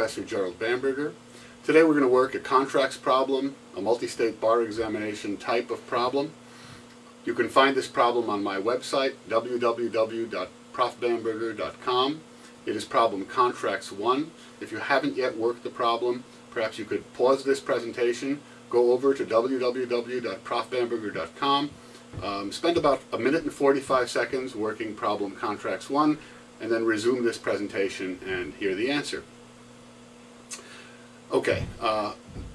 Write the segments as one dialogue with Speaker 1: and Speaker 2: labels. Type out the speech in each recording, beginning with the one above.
Speaker 1: Professor Gerald Bamberger. Today we're going to work a contracts problem, a multi-state bar examination type of problem. You can find this problem on my website, www.profbamberger.com. It is problem Contracts 1. If you haven't yet worked the problem, perhaps you could pause this presentation, go over to www.profbamberger.com, spend about a minute and 45 seconds working problem Contracts 1, and then resume this presentation and hear the answer. Okay,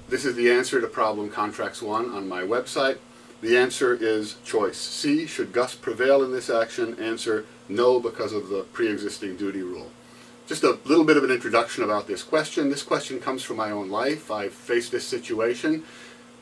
Speaker 1: this is the answer to problem Contracts 1 on my website. The answer is choice C. Should Gus prevail in this action? Answer no, because of the pre-existing duty rule. Just a little bit of an introduction about this question. This question comes from my own life. I've faced this situation.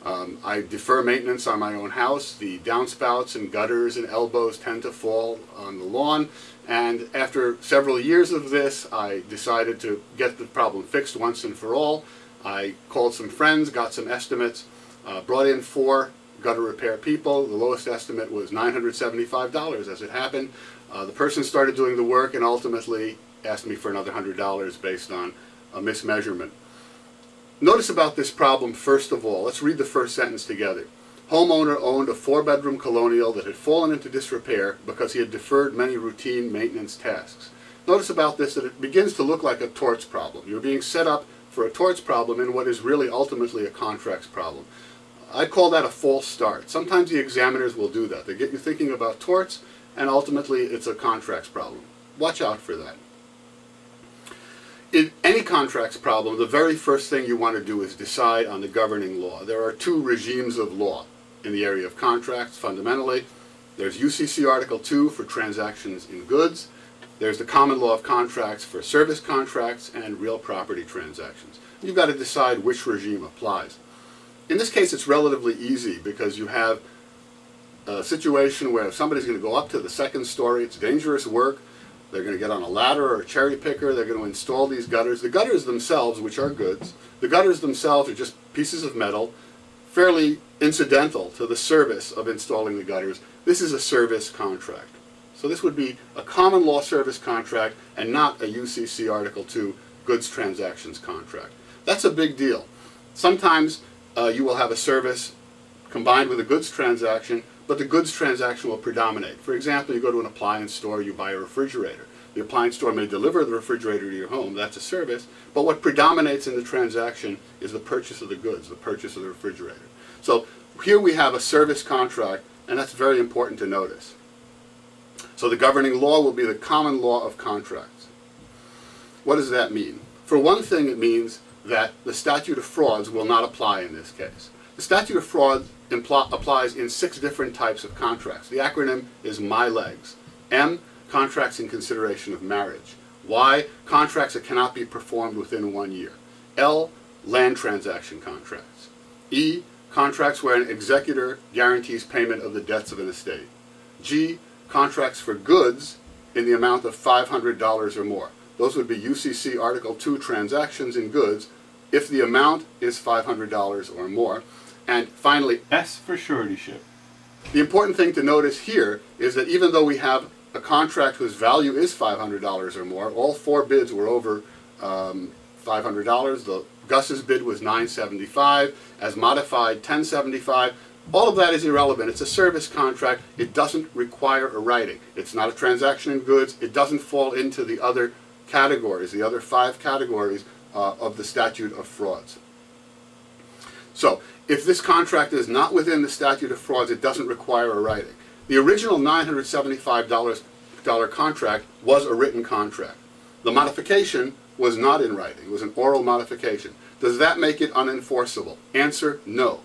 Speaker 1: I defer maintenance on my own house. The downspouts and gutters and elbows tend to fall on the lawn. And after several years of this, I decided to get the problem fixed once and for all. I called some friends, got some estimates, brought in 4 gutter repair people. The lowest estimate was $975 as it happened. The person started doing the work and ultimately asked me for another $100 based on a mismeasurement. Notice about this problem, first of all, let's read the first sentence together. Homeowner owned a 4-bedroom colonial that had fallen into disrepair because he had deferred many routine maintenance tasks. Notice about this that it begins to look like a torts problem. You're being set up for a torts problem in what is really ultimately a contracts problem. I call that a false start. Sometimes the examiners will do that. They get you thinking about torts and ultimately it's a contracts problem. Watch out for that. In any contracts problem, the very first thing you want to do is decide on the governing law. There are 2 regimes of law in the area of contracts, fundamentally. There's UCC Article 2 for transactions in goods. There's the common law of contracts for service contracts and real property transactions. You've got to decide which regime applies. In this case, it's relatively easy because you have a situation where if somebody's going to go up to the 2nd story, it's dangerous work. They're going to get on a ladder or a cherry picker. They're going to install these gutters. The gutters themselves, which are goods, the gutters themselves are just pieces of metal, fairly incidental to the service of installing the gutters. This is a service contract. So this would be a common law service contract and not a UCC Article 2 goods transactions contract. That's a big deal. Sometimes you will have a service combined with a goods transaction, but the goods transaction will predominate. For example, you go to an appliance store, you buy a refrigerator. The appliance store may deliver the refrigerator to your home, that's a service, but what predominates in the transaction is the purchase of the goods, the purchase of the refrigerator. So here we have a service contract, and that's very important to notice. So the governing law will be the common law of contracts. What does that mean? For one thing, it means that the statute of frauds will not apply in this case. The statute of frauds applies in 6 different types of contracts. The acronym is MILEGS. M, contracts in consideration of marriage. Y, contracts that cannot be performed within 1 year. L, land transaction contracts. E, contracts where an executor guarantees payment of the debts of an estate. G, contracts for goods in the amount of $500 or more. Those would be UCC Article 2 transactions in goods if the amount is $500 or more. And finally, S for suretyship. The important thing to notice here is that even though we have a contract whose value is $500 or more, all 4 bids were over $500. The Gus's bid was $975, as modified $1075. All of that is irrelevant. It's a service contract. It doesn't require a writing. It's not a transaction in goods. It doesn't fall into the other categories, the other 5 categories of the statute of frauds. So, if this contract is not within the statute of frauds, it doesn't require a writing. The original $975 contract was a written contract. The modification was not in writing. It was an oral modification. Does that make it unenforceable? Answer, no.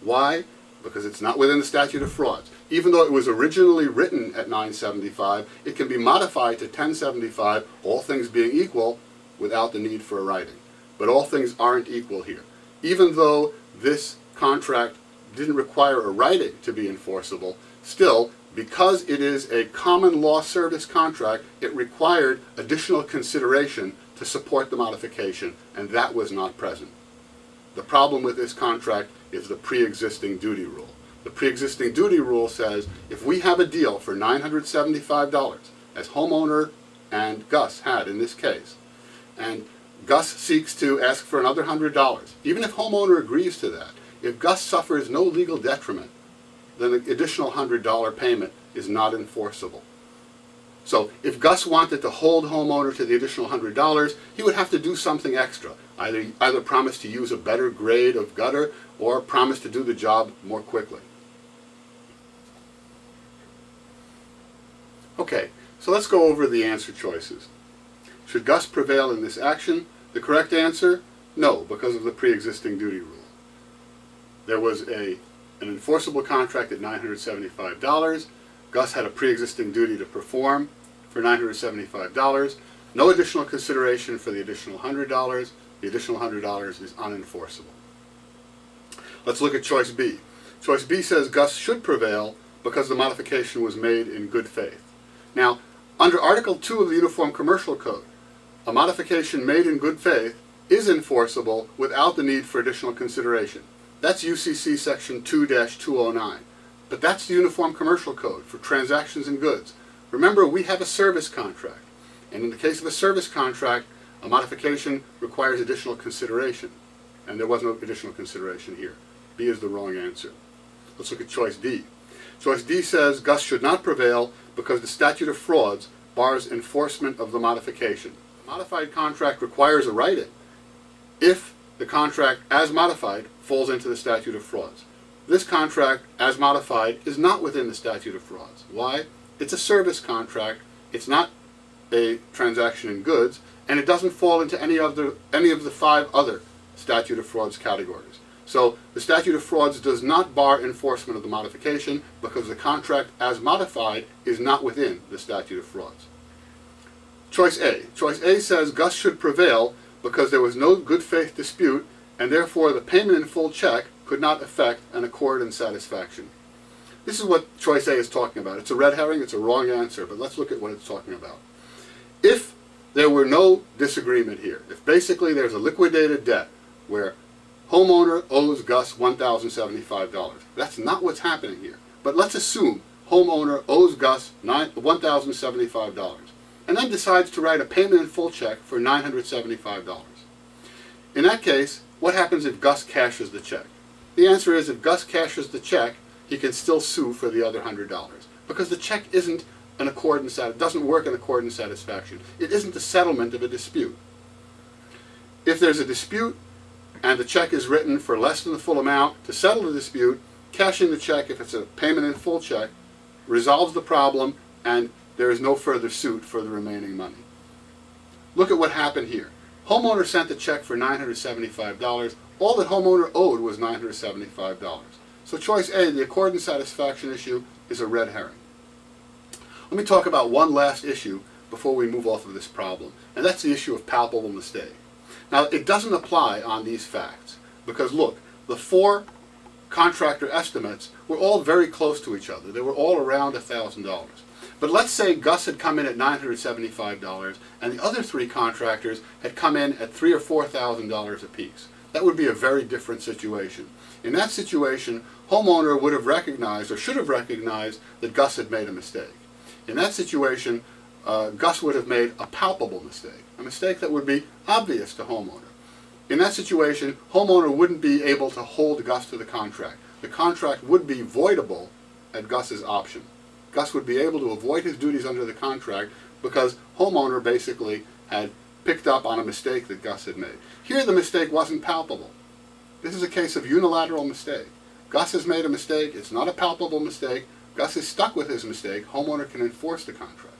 Speaker 1: Why? Because it's not within the statute of frauds. Even though it was originally written at $975, it can be modified to $1075, all things being equal, without the need for a writing. But all things aren't equal here. Even though this contract didn't require a writing to be enforceable, still, because it is a common law service contract, it required additional consideration to support the modification, and that was not present. The problem with this contract is the pre-existing duty rule. The pre-existing duty rule says if we have a deal for $975, as homeowner and Gus had in this case, and Gus seeks to ask for another $100. Even if homeowner agrees to that, if Gus suffers no legal detriment, then the additional $100 payment is not enforceable. So if Gus wanted to hold homeowner to the additional $100, he would have to do something extra. Either promise to use a better grade of gutter or promise to do the job more quickly. Okay, so let's go over the answer choices. Should Gus prevail in this action? The correct answer, no, because of the pre-existing duty rule. There was an enforceable contract at $975. Gus had a pre-existing duty to perform for $975. No additional consideration for the additional $100. The additional $100 is unenforceable. Let's look at choice B. Choice B says Gus should prevail because the modification was made in good faith. Now, under Article 2 of the Uniform Commercial Code, a modification made in good faith is enforceable without the need for additional consideration. That's UCC Section 2-209. But that's the Uniform Commercial Code for transactions in goods. Remember, we have a service contract. And in the case of a service contract, a modification requires additional consideration. And there was no additional consideration here. B is the wrong answer. Let's look at choice D. Choice D says Gus should not prevail because the statute of frauds bars enforcement of the modification. A modified contract requires a write-in if the contract as modified falls into the statute of frauds. This contract as modified is not within the statute of frauds. Why? It's a service contract, it's not a transaction in goods, and it doesn't fall into any of the 5 other statute of frauds categories. So the statute of frauds does not bar enforcement of the modification because the contract as modified is not within the statute of frauds. Choice A. Choice A says Gus should prevail because there was no good faith dispute and therefore the payment in full check could not affect an accord and satisfaction. This is what choice A is talking about. It's a red herring, it's a wrong answer, but let's look at what it's talking about. If there were no disagreement here, if basically there's a liquidated debt where homeowner owes Gus $1,075, that's not what's happening here. But let's assume homeowner owes Gus $1,075 and then decides to write a payment in full check for $975. In that case, what happens if Gus cashes the check? The answer is if Gus cashes the check, he can still sue for the other $100 because the check isn't an accord and it doesn't work in accord and satisfaction. It isn't the settlement of a dispute. If there's a dispute and the check is written for less than the full amount to settle the dispute, cashing the check, if it's a payment in full check, resolves the problem and there is no further suit for the remaining money. Look at what happened here. Homeowner sent the check for $975. All that homeowner owed was $975. So choice A, the accord and satisfaction issue, is a red herring. Let me talk about one last issue before we move off of this problem, and that's the issue of palpable mistake. Now, it doesn't apply on these facts because, look, the 4 contractor estimates were all very close to each other. They were all around $1,000. But let's say Gus had come in at $975 and the other 3 contractors had come in at $3,000 or $4,000 apiece. That would be a very different situation. In that situation, homeowner would have recognized or should have recognized that Gus had made a mistake. In that situation, Gus would have made a palpable mistake, a mistake that would be obvious to homeowner. In that situation, homeowner wouldn't be able to hold Gus to the contract. The contract would be voidable at Gus's option. Gus would be able to avoid his duties under the contract because homeowner basically had picked up on a mistake that Gus had made. Here the mistake wasn't palpable. This is a case of unilateral mistake. Gus has made a mistake, it's not a palpable mistake. Gus is stuck with his mistake, homeowner can enforce the contract.